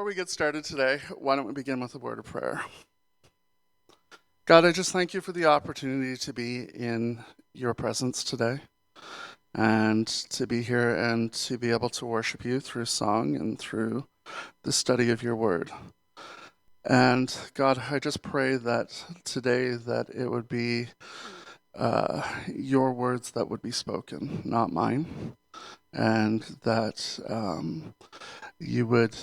we get started today, why don't we begin with a word of prayer? God, I just thank you for the opportunity to be in your presence today and to be here and to be able to worship you through song and through the study of your word. And God, I just pray that today that it would be your words that would be spoken, not mine, and that you would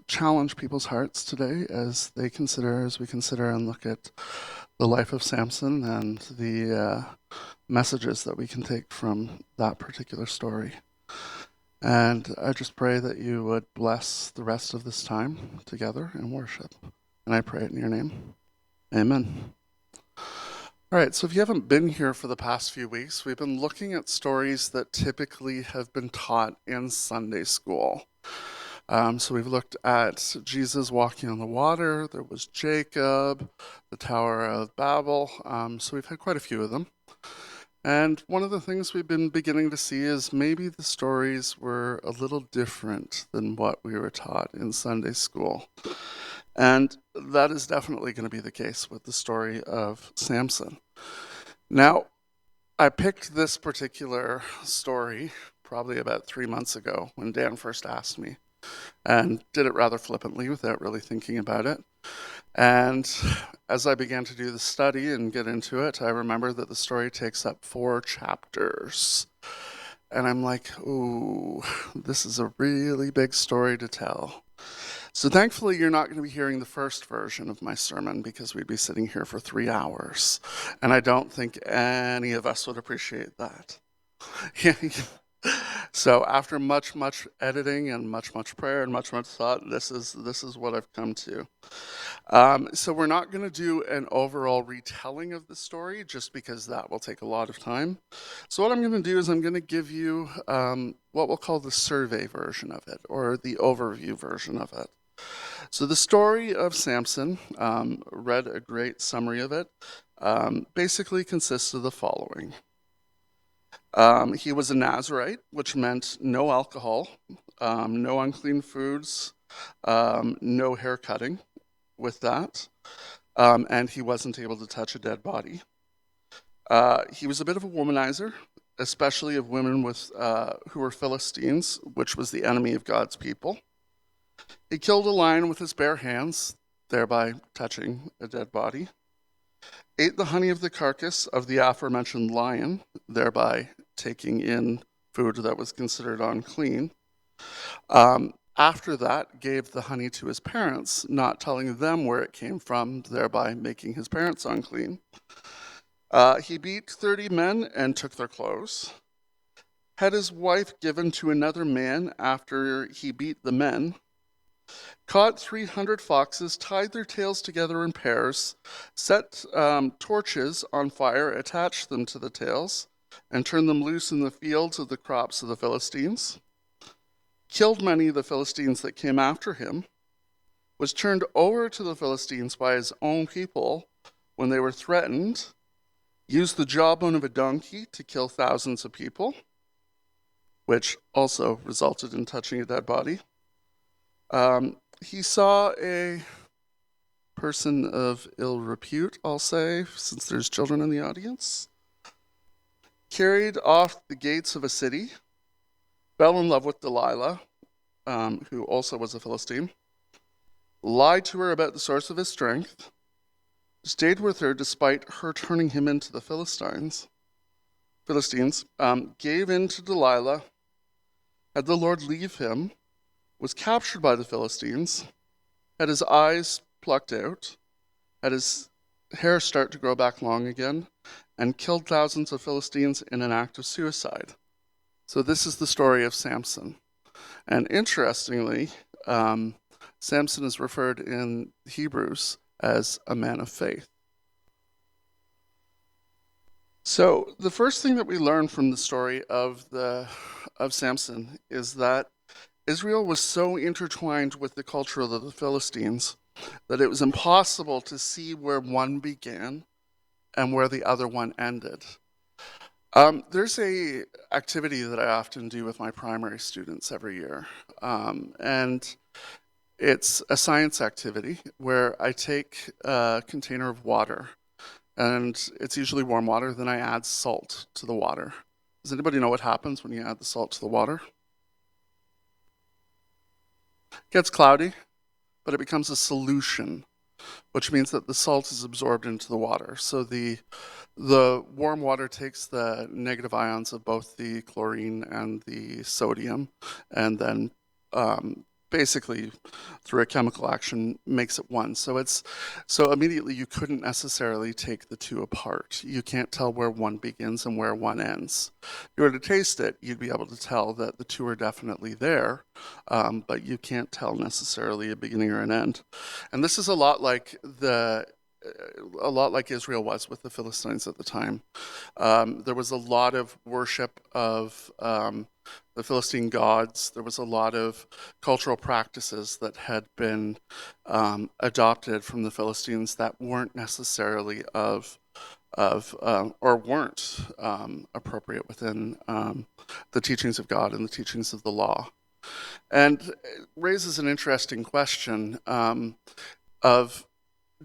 challenge people's hearts today as we consider and look at the life of Samson and the messages that we can take from that particular story. And I just pray that you would bless the rest of this time together in worship. And I pray it in your name. Amen. All right, so if you haven't been here for the past few weeks, we've been looking at stories that typically have been taught in Sunday school. So we've looked at Jesus walking on the water, there was Jacob, the Tower of Babel, so we've had quite a few of them. And one of the things we've been beginning to see is maybe the stories were a little different than what we were taught in Sunday school. And that is definitely going to be the case with the story of Samson. Now, I picked this particular story probably about 3 months ago when Dan first asked me, and did it rather flippantly without really thinking about it. And as I began to do the study and get into it, I remember that the story takes up 4 chapters. And I'm like, ooh, this is a really big story to tell. So thankfully, you're not going to be hearing the first version of my sermon because we'd be sitting here for 3 hours. And I don't think any of us would appreciate that. So after much editing and much prayer and much thought, this is what I've come to. So we're not going to do an overall retelling of the story just because that will take a lot of time. So what I'm going to do is I'm going to give you what we'll call the survey version of it, or the overview version of it. So the story of Samson, read a great summary of it, basically consists of the following. He was a Nazirite, which meant no alcohol, no unclean foods, no hair cutting with that, and he wasn't able to touch a dead body. He was a bit of a womanizer, especially of women who were Philistines, which was the enemy of God's people. He killed a lion with his bare hands, thereby touching a dead body. Ate the honey of the carcass of the aforementioned lion, thereby taking in food that was considered unclean. After that, gave the honey to his parents, not telling them where it came from, thereby making his parents unclean. He beat 30 men and took their clothes. Had his wife given to another man after he beat the men. Caught 300 foxes, tied their tails together in pairs, set torches on fire, attached them to the tails, and turned them loose in the fields of the crops of the Philistines. Killed many of the Philistines that came after him. Was turned over to the Philistines by his own people when they were threatened. Used the jawbone of a donkey to kill thousands of people, which also resulted in touching a dead body. He saw a person of ill repute, I'll say, since there's children in the audience. Carried off the gates of a city. Fell in love with Delilah, who also was a Philistine. Lied to her about the source of his strength. Stayed with her despite her turning him into the Philistines. Gave in to Delilah. Had the Lord leave him. Was captured by the Philistines, had his eyes plucked out, had his hair start to grow back long again, and killed thousands of Philistines in an act of suicide. So this is the story of Samson. And interestingly, Samson is referred in Hebrews as a man of faith. So the first thing that we learn from the story of Samson is that Israel was so intertwined with the culture of the Philistines that it was impossible to see where one began and where the other one ended. There's a activity that I often do with my primary students every year, and It's a science activity where I take a container of water, and it's usually warm water, then I add salt to the water. Does anybody know what happens when you add the salt to the water? It gets cloudy, but it becomes a solution, which means that the salt is absorbed into the water. So the warm water takes the negative ions of both the chlorine and the sodium, and then basically through a chemical action makes it one. So immediately you couldn't necessarily take the two apart. You can't tell where one begins and where one ends. If you were to taste it, you'd be able to tell that the two are definitely there, but you can't tell necessarily a beginning or an end. And this is a lot like Israel was with the Philistines at the time. There was a lot of worship of the Philistine gods. There was a lot of cultural practices that had been adopted from the Philistines that weren't necessarily or weren't appropriate within the teachings of God and the teachings of the law. And it raises an interesting question of,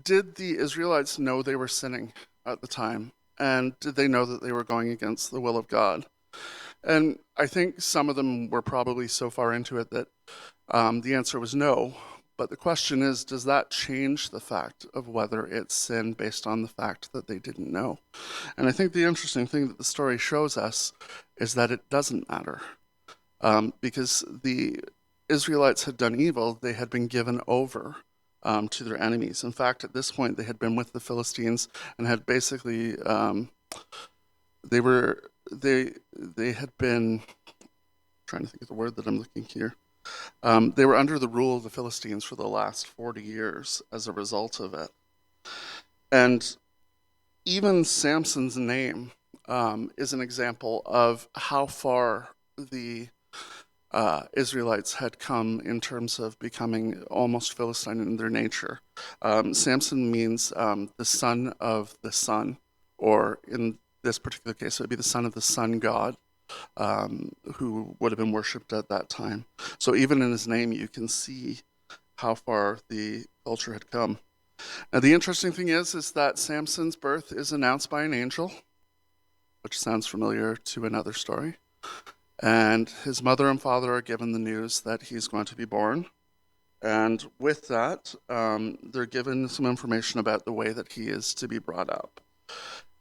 did the Israelites know they were sinning at the time? And did they know that they were going against the will of God? And I think some of them were probably so far into it that the answer was no. But the question is, does that change the fact of whether it's sin based on the fact that they didn't know? And I think the interesting thing that the story shows us is that it doesn't matter. Because the Israelites had done evil, they had been given over to their enemies. In fact, at this point, they had been with the Philistines and had basically they had been, trying to think of the word that I'm looking here. They were under the rule of the Philistines for the last 40 years as a result of it. And even Samson's name is an example of how far the Israelites had come in terms of becoming almost Philistine in their nature. Samson means the son of the sun, or in this particular case, it would be the son of the sun god, who would have been worshipped at that time. So even in his name, you can see how far the culture had come. Now, the interesting thing is that Samson's birth is announced by an angel, which sounds familiar to another story. And his mother and father are given the news that he's going to be born. And with that, they're given some information about the way that he is to be brought up.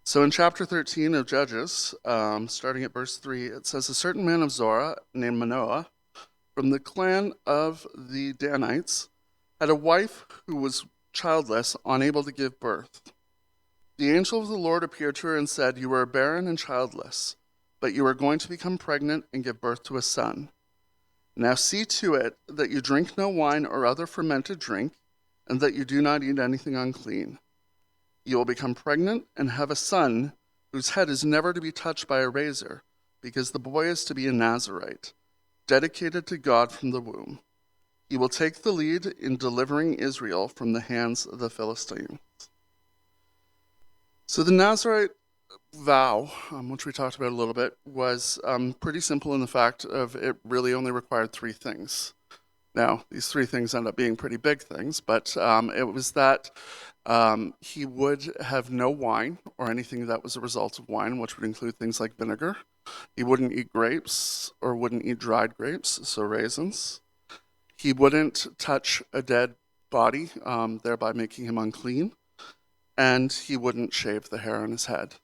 So in chapter 13 of Judges, starting at verse 3, it says, "A certain man of Zorah named Manoah, from the clan of the Danites, had a wife who was childless, unable to give birth. The angel of the Lord appeared to her and said, 'You are barren and childless, but you are going to become pregnant and give birth to a son. Now see to it that you drink no wine or other fermented drink, and that you do not eat anything unclean. You will become pregnant and have a son whose head is never to be touched by a razor, because the boy is to be a Nazirite, dedicated to God from the womb. He will take the lead in delivering Israel from the hands of the Philistines.'" So the Nazirite vow, which we talked about a little bit, was pretty simple in the fact of it really only required three things. Now, these three things end up being pretty big things, but it was that he would have no wine or anything that was a result of wine, which would include things like vinegar. He wouldn't eat grapes or wouldn't eat dried grapes, so raisins. He wouldn't touch a dead body, thereby making him unclean. And he wouldn't shave the hair on his head.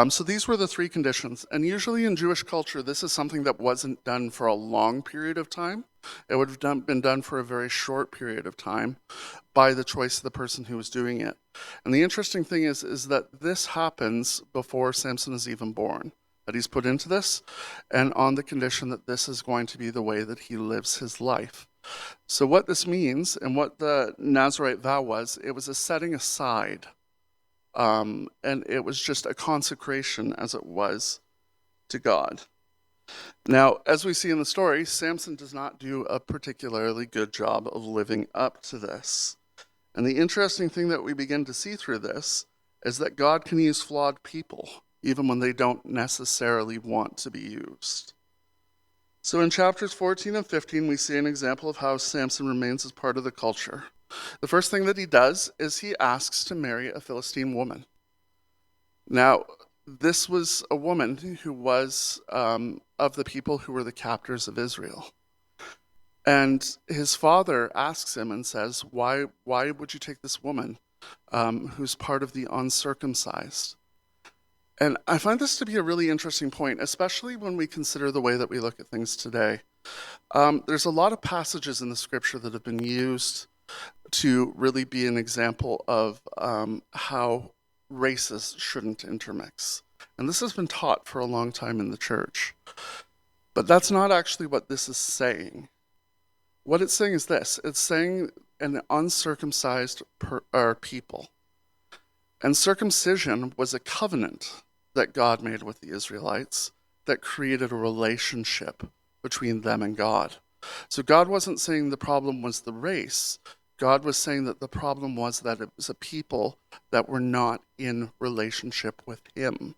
So these were the three conditions. And usually in Jewish culture, this is something that wasn't done for a long period of time. It would have been done for a very short period of time by the choice of the person who was doing it. And the interesting thing is that this happens before Samson is even born, that he's put into this, and on the condition that this is going to be the way that he lives his life. So what this means, and what the Nazirite vow was, it was a setting aside. And it was just a consecration, as it was, to God. Now, as we see in the story, Samson does not do a particularly good job of living up to this. And the interesting thing that we begin to see through this is that God can use flawed people, even when they don't necessarily want to be used. So in chapters 14 and 15, we see an example of how Samson remains as part of the culture. The first thing that he does is he asks to marry a Philistine woman. Now, this was a woman who was of the people who were the captors of Israel. And his father asks him and says, why would you take this woman who's part of the uncircumcised? And I find this to be a really interesting point, especially when we consider the way that we look at things today. There's a lot of passages in the scripture that have been used to really be an example of how races shouldn't intermix. And this has been taught for a long time in the church. But that's not actually what this is saying. What it's saying is this. It's saying an uncircumcised people. And circumcision was a covenant that God made with the Israelites that created a relationship between them and God. So God wasn't saying the problem was the race. God was saying that the problem was that it was a people that were not in relationship with him.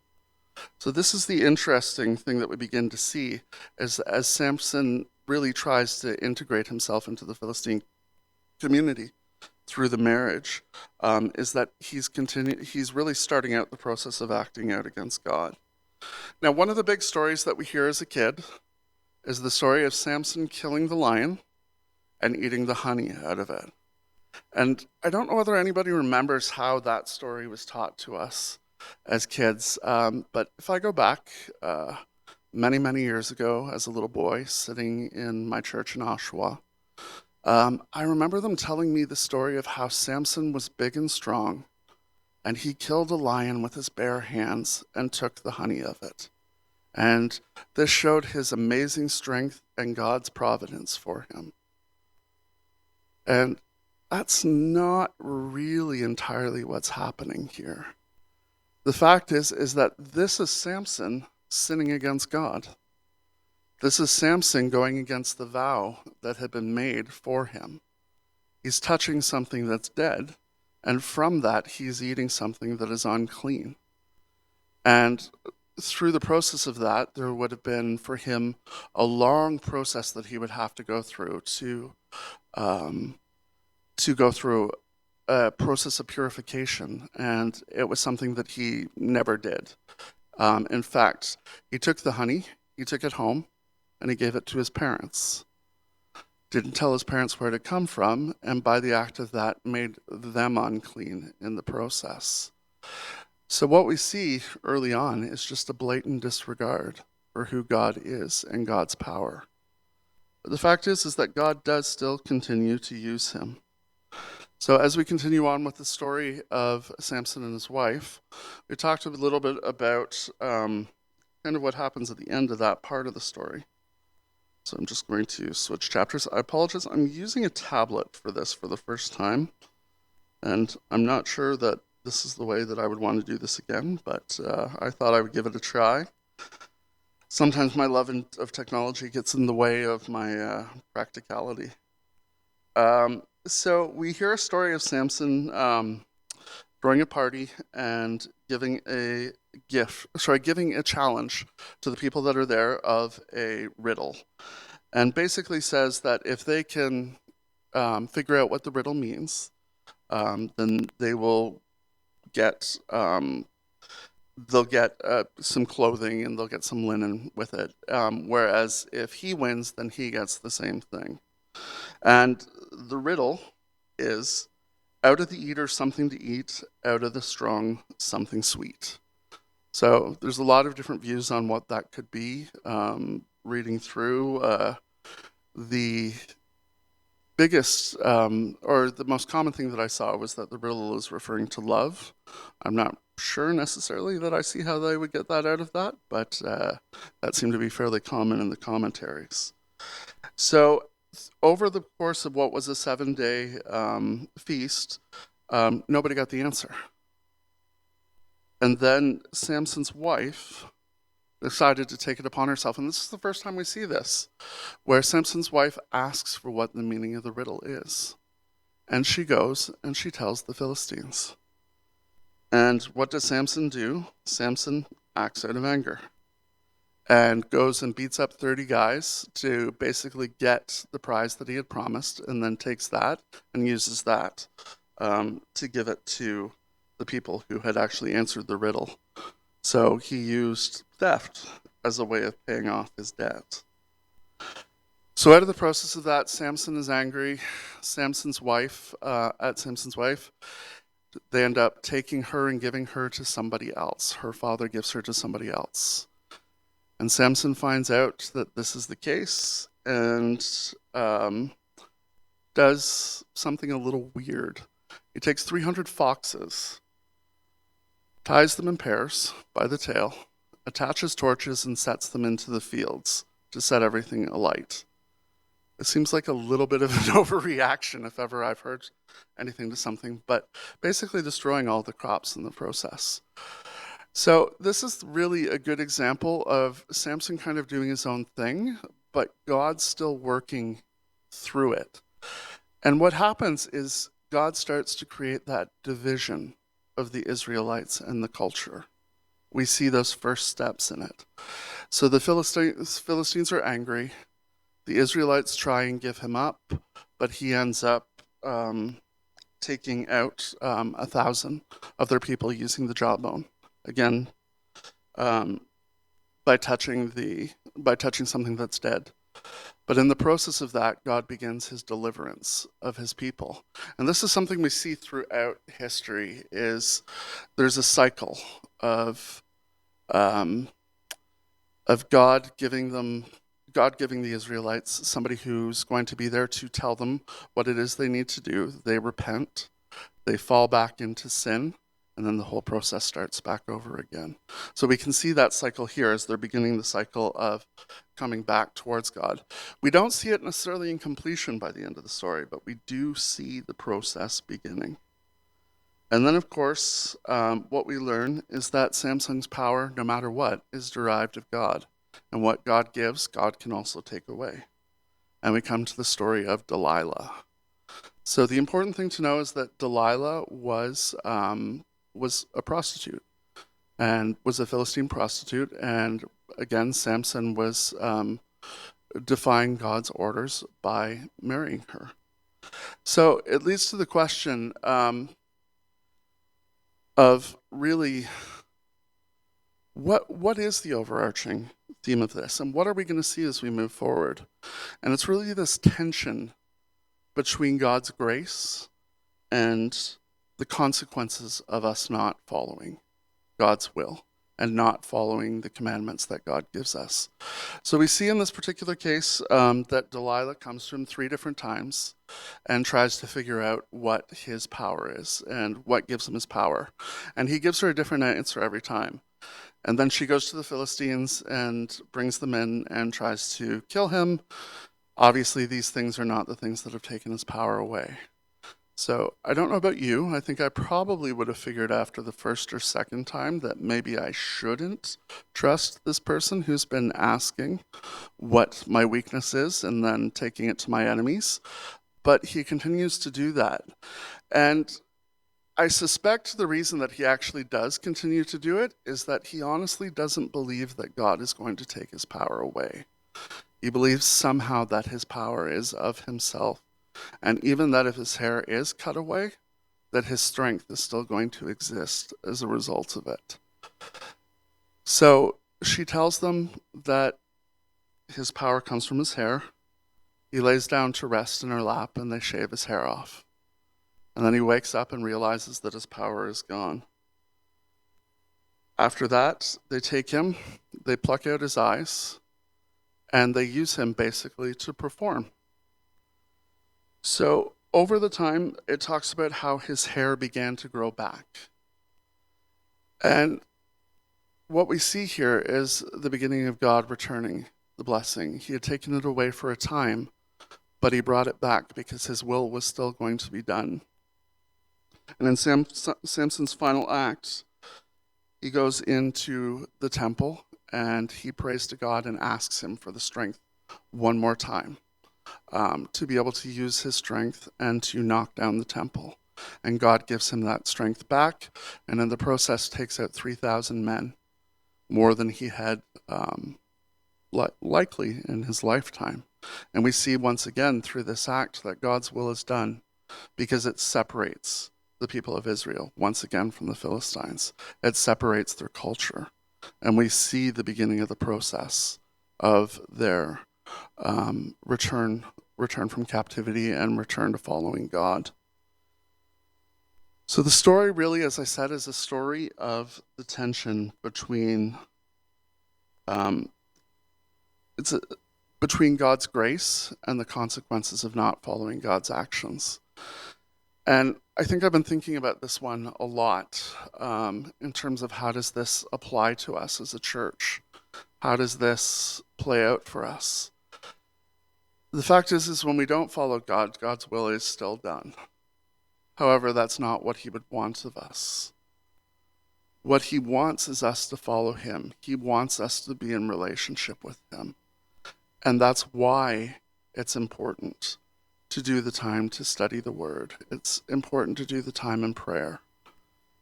So this is the interesting thing that we begin to see as Samson really tries to integrate himself into the Philistine community through the marriage, is that he's really starting out the process of acting out against God. Now, one of the big stories that we hear as a kid is the story of Samson killing the lion and eating the honey out of it. And I don't know whether anybody remembers how that story was taught to us as kids, but if I go back many, many years ago as a little boy sitting in my church in Oshawa, I remember them telling me the story of how Samson was big and strong, and he killed a lion with his bare hands and took the honey of it. And this showed his amazing strength and God's providence for him. And that's not really entirely what's happening here. The fact is that this is Samson sinning against God. This is Samson going against the vow that had been made for him. He's touching something that's dead, and from that, he's eating something that is unclean. And through the process of that, there would have been for him a long process that he would have to go through to go through a process of purification, and it was something that he never did. In fact, he took the honey, he took it home, and he gave it to his parents. Didn't tell his parents where it had come from, and by the act of that, made them unclean in the process. So what we see early on is just a blatant disregard for who God is and God's power. But the fact is that God does still continue to use him. So as we continue on with the story of Samson and his wife, we talked a little bit about kind of what happens at the end of that part of the story. So I'm just going to switch chapters. I apologize. I'm using a tablet for this for the first time, and I'm not sure that this is the way that I would want to do this again, but I thought I would give it a try. Sometimes my love of technology gets in the way of my practicality. So we hear a story of Samson throwing a party and giving a challenge to the people that are there of a riddle. And basically says that if they can figure out what the riddle means, then they will get they'll get some clothing and they'll get some linen with it. Whereas if he wins, then he gets the same thing. And the riddle is, out of the eater something to eat, out of the strong something sweet. So there's a lot of different views on what that could be. Reading through, the biggest or the most common thing that I saw was that the riddle is referring to love. I'm not sure necessarily that I see how they would get that out of that, but that seemed to be fairly common in the commentaries. So over the course of what was a 7-day feast, nobody got the answer. And then Samson's wife decided to take it upon herself, and this is the first time we see this, where Samson's wife asks for what the meaning of the riddle is. And she goes and she tells the Philistines. And what does Samson do? Samson acts out of anger. and goes and beats up 30 guys to basically get the prize that he had promised, and then takes that and uses that to give it to the people who had actually answered the riddle. So he used theft as a way of paying off his debt. So out of the process of that, Samson is angry. Samson's wife, they end up taking her and giving her to somebody else. Her father gives her to somebody else. And Samson finds out that this is the case and does something a little weird. He takes 300 foxes, ties them in pairs by the tail, attaches torches, and sets them into the fields to set everything alight. It seems like a little bit of an overreaction if ever I've heard anything to something, but basically destroying all the crops in the process. So this is really a good example of Samson kind of doing his own thing, but God still working through it. And what happens is God starts to create that division of the Israelites and the culture. We see those first steps in it. So the Philistines are angry. The Israelites try and give him up, but he ends up taking out 1,000 of their people using the jawbone. Again, by touching something that's dead. But in the process of that, God begins his deliverance of his people. And this is something we see throughout history, is there's a cycle of God giving the Israelites somebody who's going to be there to tell them what it is they need to do. They repent, they fall back into sin, and then the whole process starts back over again. So we can see that cycle here as they're beginning the cycle of coming back towards God. We don't see it necessarily in completion by the end of the story, but we do see the process beginning. And then, of course, what we learn is that Samson's power, no matter what, is derived of God. And what God gives, God can also take away. And we come to the story of Delilah. So the important thing to know is that Delilah was a prostitute, and was a Philistine prostitute. And again, Samson was defying God's orders by marrying her. So it leads to the question of really, what is the overarching theme of this, and what are we going to see as we move forward? And it's really this tension between God's grace and the consequences of us not following God's will and not following the commandments that God gives us. So we see in this particular case that Delilah comes to him 3 different times and tries to figure out what his power is and what gives him his power. And he gives her a different answer every time. And then she goes to the Philistines and brings them in and tries to kill him. Obviously, these things are not the things that have taken his power away. So I don't know about you. I think I probably would have figured after the first or second time that maybe I shouldn't trust this person who's been asking what my weakness is and then taking it to my enemies. But he continues to do that. And I suspect the reason that he actually does continue to do it is that he honestly doesn't believe that God is going to take his power away. He believes somehow that his power is of himself. And even that if his hair is cut away, that his strength is still going to exist as a result of it. So she tells them that his power comes from his hair. He lays down to rest in her lap and they shave his hair off. And then he wakes up and realizes that his power is gone. After that, they take him, they pluck out his eyes, and they use him basically to perform. So over the time, it talks about how his hair began to grow back. And what we see here is the beginning of God returning the blessing. He had taken it away for a time, but he brought it back because his will was still going to be done. And in Samson's final act, he goes into the temple and he prays to God and asks him for the strength one more time. To be able to use his strength and to knock down the temple. And God gives him that strength back, and in the process takes out 3,000 men, more than he had likely in his lifetime. And we see once again through this act that God's will is done because it separates the people of Israel once again from the Philistines. It separates their culture. And we see the beginning of the process of their return from captivity and return to following God. So the story really, as I said, is a story of the tension between between God's grace and the consequences of not following God's actions. And I think I've been thinking about this one a lot in terms of how does this apply to us as a church? How does this play out for us? The fact is when we don't follow God, God's will is still done. However, that's not what he would want of us. What he wants is us to follow him. He wants us to be in relationship with him. And that's why it's important to do the time to study the word. It's important to do the time in prayer.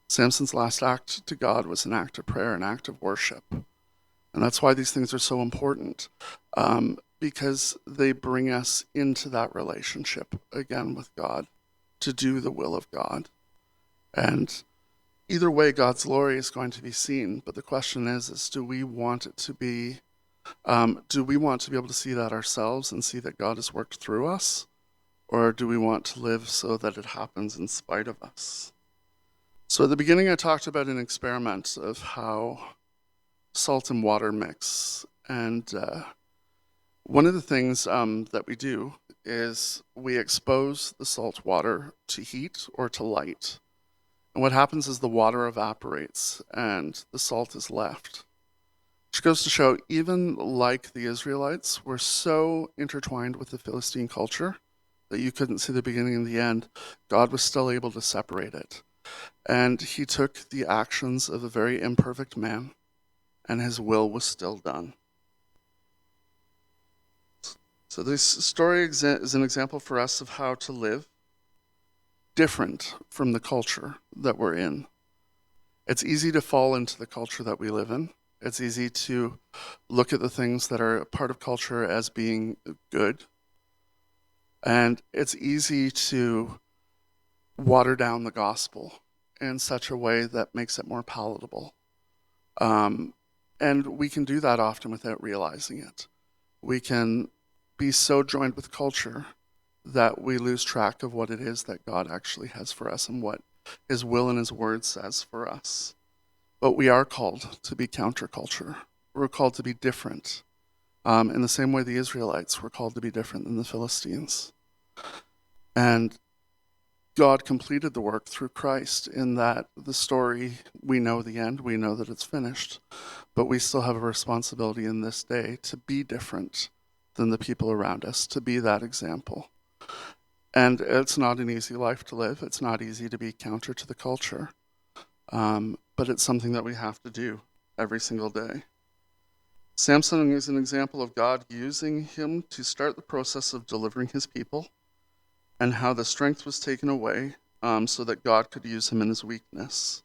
Samson's last act to God was an act of prayer, an act of worship. And that's why these things are so important, because they bring us into that relationship again with God, to do the will of God. And either way, God's glory is going to be seen. But the question is do we want it to be, do we want to be able to see that ourselves and see that God has worked through us? Or do we want to live so that it happens in spite of us? So at the beginning, I talked about an experiment of how salt and water mix. And one of the things that we do is we expose the salt water to heat or to light. And what happens is the water evaporates and the salt is left. Which goes to show, even like the Israelites, we're so intertwined with the Philistine culture that you couldn't see the beginning and the end. God was still able to separate it. And he took the actions of a very imperfect man, and his will was still done. So this story is an example for us of how to live different from the culture that we're in. It's easy to fall into the culture that we live in. It's easy to look at the things that are part of culture as being good. And it's easy to water down the gospel in such a way that makes it more palatable. And we can do that often without realizing it. We can be so joined with culture that we lose track of what it is that God actually has for us and what his will and his word says for us. But we are called to be counterculture. We're called to be different. In the same way the Israelites were called to be different than the Philistines. And God completed the work through Christ in that the story, we know the end, we know that it's finished, but we still have a responsibility in this day to be different than the people around us, to be that example. And it's not an easy life to live. It's not easy to be counter to the culture, but it's something that we have to do every single day. Samson is an example of God using him to start the process of delivering his people, and how the strength was taken away so that God could use him in his weakness.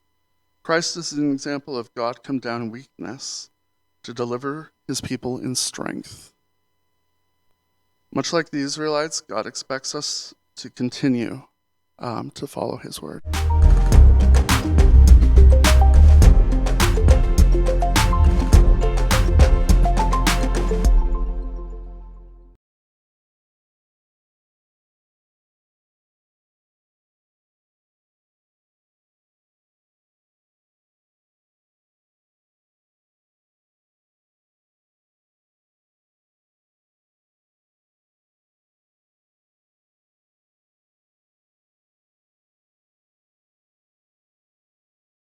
Christ is an example of God come down in weakness to deliver his people in strength. Much like the Israelites, God expects us to continue to follow his word.